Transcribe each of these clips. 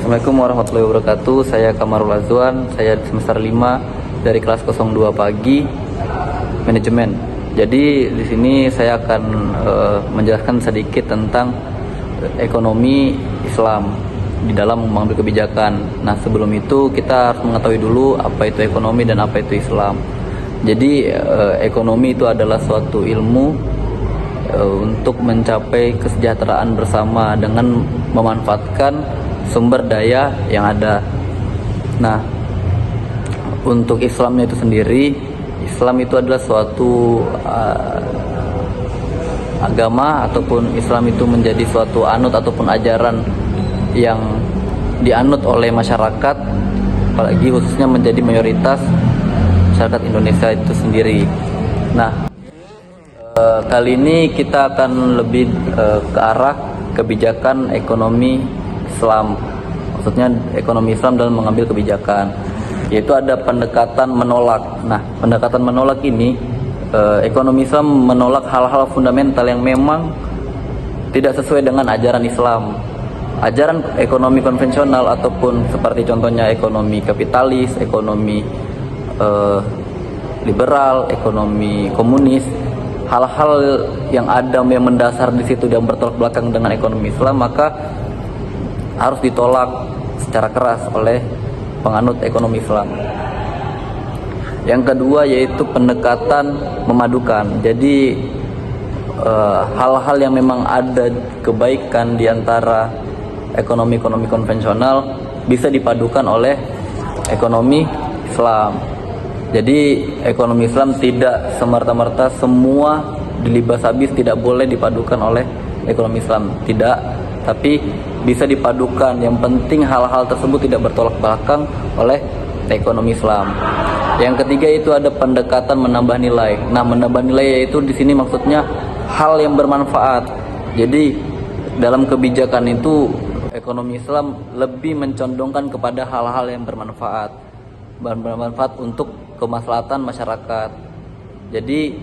Assalamualaikum warahmatullahi wabarakatuh. Saya Kamarul Azwan, saya semester 5 dari kelas 02 pagi manajemen. Jadi di sini saya akan menjelaskan sedikit tentang ekonomi Islam di dalam mengambil kebijakan. Nah, sebelum itu kita harus mengetahui dulu apa itu ekonomi dan apa itu Islam. Jadi ekonomi itu adalah suatu ilmu untuk mencapai kesejahteraan bersama dengan memanfaatkan sumber daya yang ada. Nah, untuk Islamnya itu sendiri, Islam itu adalah suatu agama, ataupun Islam itu menjadi suatu anut ataupun ajaran yang dianut oleh masyarakat, apalagi khususnya menjadi mayoritas masyarakat Indonesia itu sendiri. Nah, kali ini kita akan lebih ke arah kebijakan ekonomi Islam, maksudnya ekonomi Islam dalam mengambil kebijakan, yaitu ada pendekatan menolak. Nah, pendekatan menolak ini, ekonomi Islam menolak hal-hal fundamental yang memang tidak sesuai dengan ajaran Islam. Ajaran ekonomi konvensional ataupun seperti contohnya ekonomi kapitalis, ekonomi liberal, ekonomi komunis, hal-hal yang ada yang mendasar di situ dan bertolak belakang dengan ekonomi Islam, maka harus ditolak secara keras oleh penganut ekonomi Islam. Yang kedua yaitu pendekatan memadukan. Jadi hal-hal yang memang ada kebaikan di antara ekonomi konvensional bisa dipadukan oleh ekonomi Islam. Jadi ekonomi Islam tidak semerta-merta semua dilibas habis, tidak boleh dipadukan oleh ekonomi Islam, tidak, tapi bisa dipadukan. Yang penting hal-hal tersebut tidak bertolak belakang oleh ekonomi Islam. Yang ketiga itu ada pendekatan menambah nilai. Nah, menambah nilai yaitu di sini maksudnya hal yang bermanfaat. Jadi dalam kebijakan itu ekonomi Islam lebih mencondongkan kepada hal-hal yang bermanfaat untuk kemaslahatan masyarakat. Jadi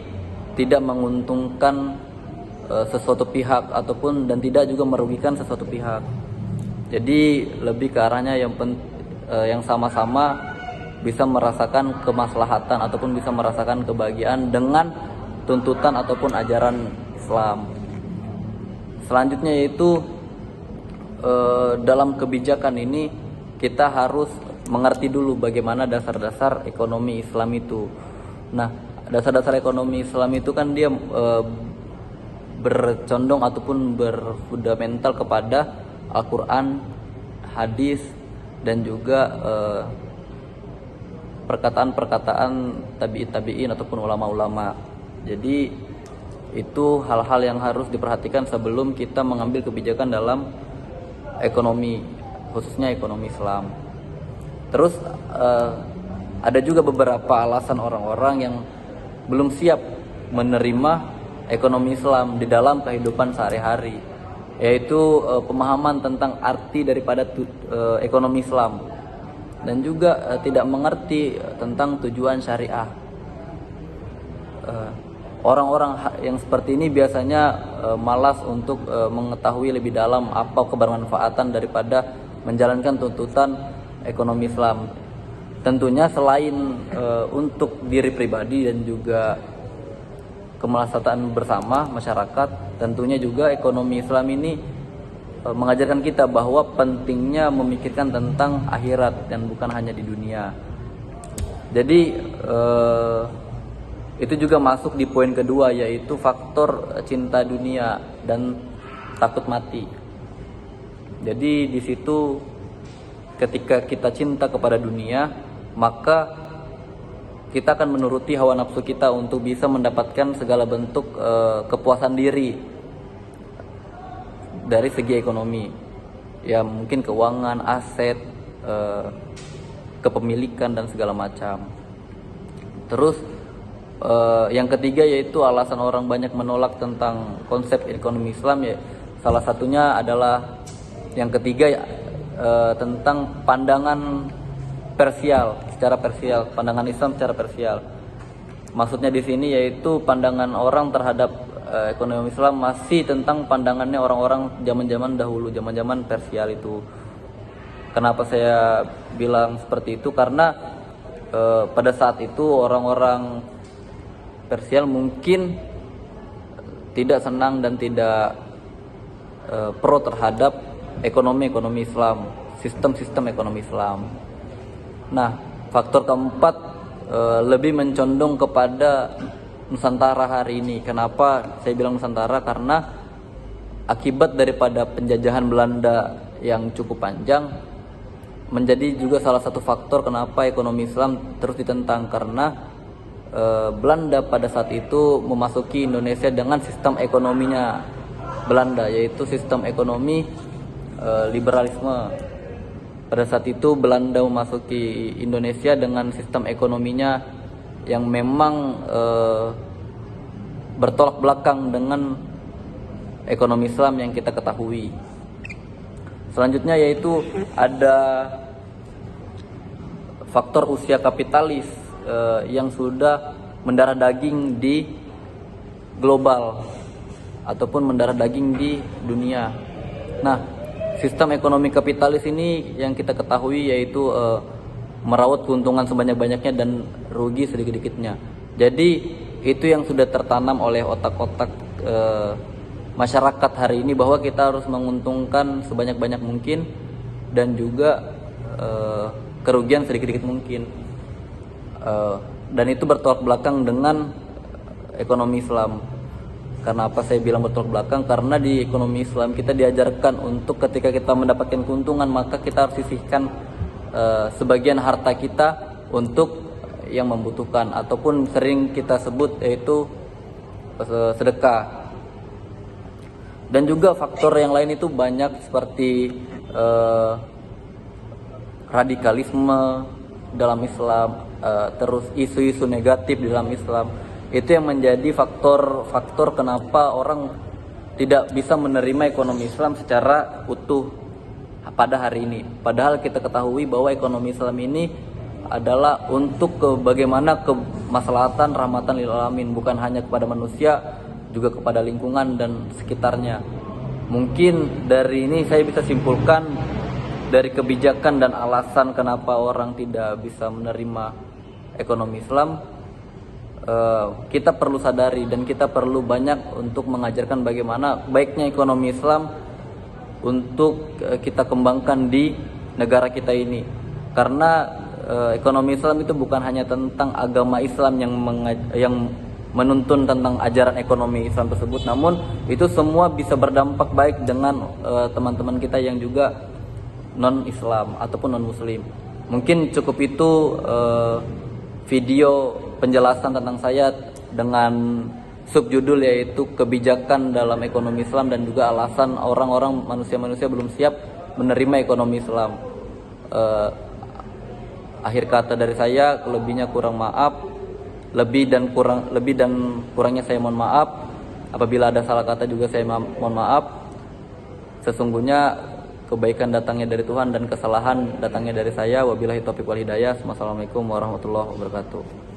tidak menguntungkan sesuatu pihak ataupun dan tidak juga merugikan sesuatu pihak. Jadi lebih ke arahnya yang sama-sama bisa merasakan kemaslahatan ataupun bisa merasakan kebahagiaan dengan tuntutan ataupun ajaran Islam. Selanjutnya yaitu dalam kebijakan ini kita harus mengerti dulu bagaimana dasar-dasar ekonomi Islam itu. Nah, dasar-dasar ekonomi Islam itu kan dia bercondong ataupun berfundamental kepada Al-Quran, hadis, dan juga perkataan-perkataan tabi'in ataupun ulama-ulama. Jadi itu hal-hal yang harus diperhatikan sebelum kita mengambil kebijakan dalam ekonomi, khususnya ekonomi Islam. Terus ada juga beberapa alasan orang-orang yang belum siap menerima ekonomi Islam di dalam kehidupan sehari-hari, yaitu pemahaman tentang arti daripada ekonomi Islam dan juga tidak mengerti tentang tujuan syariah. Orang-orang yang seperti ini biasanya malas untuk mengetahui lebih dalam apa kebermanfaatan daripada menjalankan tuntutan ekonomi Islam. Tentunya selain untuk diri pribadi dan juga kemaslahatan bersama masyarakat, tentunya juga ekonomi Islam ini mengajarkan kita bahwa pentingnya memikirkan tentang akhirat dan bukan hanya di dunia. Jadi itu juga masuk di poin kedua, yaitu faktor cinta dunia dan takut mati. Jadi di situ ketika kita cinta kepada dunia, maka kita akan menuruti hawa nafsu kita untuk bisa mendapatkan segala bentuk kepuasan diri dari segi ekonomi. Ya mungkin keuangan, aset, kepemilikan dan segala macam. Terus yang ketiga yaitu alasan orang banyak menolak tentang konsep ekonomi Islam, ya salah satunya adalah yang ketiga tentang pandangan secara parsial, pandangan Islam secara parsial. Maksudnya di sini yaitu pandangan orang terhadap ekonomi Islam masih tentang pandangannya orang-orang zaman-zaman dahulu, zaman-zaman parsial itu. Kenapa saya bilang seperti itu? Karena pada saat itu orang-orang Persia mungkin tidak senang dan tidak pro terhadap ekonomi Islam, sistem ekonomi Islam. Nah, faktor keempat lebih mencondong kepada Nusantara hari ini. Kenapa saya bilang Nusantara? Karena akibat daripada penjajahan Belanda yang cukup panjang menjadi juga salah satu faktor kenapa ekonomi Islam terus ditentang, karena Belanda pada saat itu memasuki Indonesia dengan sistem ekonominya Belanda, yaitu sistem ekonomi liberalisme. Pada saat itu Belanda memasuki Indonesia dengan sistem ekonominya yang memang bertolak belakang dengan ekonomi Islam yang kita ketahui. Selanjutnya yaitu ada faktor usia kapitalis yang sudah mendarah daging di global ataupun mendarah daging di dunia. Nah, sistem ekonomi kapitalis ini yang kita ketahui yaitu meraup keuntungan sebanyak-banyaknya dan rugi sedikit-sedikitnya. Jadi itu yang sudah tertanam oleh otak-otak masyarakat hari ini, bahwa kita harus menguntungkan sebanyak-banyak mungkin dan juga kerugian sedikit-sedikit mungkin. Dan itu bertolak belakang dengan ekonomi Islam. Karena apa saya bilang bertolak belakang? Karena di ekonomi Islam kita diajarkan untuk ketika kita mendapatkan keuntungan, maka kita harus sisihkan sebagian harta kita untuk yang membutuhkan, ataupun sering kita sebut yaitu sedekah. Dan juga faktor yang lain itu banyak, seperti radikalisme dalam Islam, terus isu-isu negatif di dalam Islam. Itu yang menjadi faktor kenapa orang tidak bisa menerima ekonomi Islam secara utuh pada hari ini. Padahal kita ketahui bahwa ekonomi Islam ini adalah untuk bagaimana kemaslahatan rahmatan lil alamin, bukan hanya kepada manusia, juga kepada lingkungan dan sekitarnya. Mungkin dari ini saya bisa simpulkan dari kebijakan dan alasan kenapa orang tidak bisa menerima ekonomi Islam. Kita perlu sadari dan kita perlu banyak untuk mengajarkan bagaimana baiknya ekonomi Islam untuk kita kembangkan di negara kita ini. Karena ekonomi Islam itu bukan hanya tentang agama Islam yang menuntun tentang ajaran ekonomi Islam tersebut, namun itu semua bisa berdampak baik dengan teman-teman kita yang juga non-Islam ataupun non-Muslim. Mungkin cukup itu video penjelasan tentang saya dengan subjudul yaitu kebijakan dalam ekonomi Islam dan juga alasan orang-orang manusia kurang siap menerima ekonomi Islam. Akhir kata dari saya, kelebihnya kurang maaf, lebih dan kurangnya saya mohon maaf. Apabila ada salah kata juga saya mohon maaf. Sesungguhnya kebaikan datangnya dari Tuhan dan kesalahan datangnya dari saya. Wabillahi taufiq wal hidayah. Wassalamualaikum warahmatullahi wabarakatuh.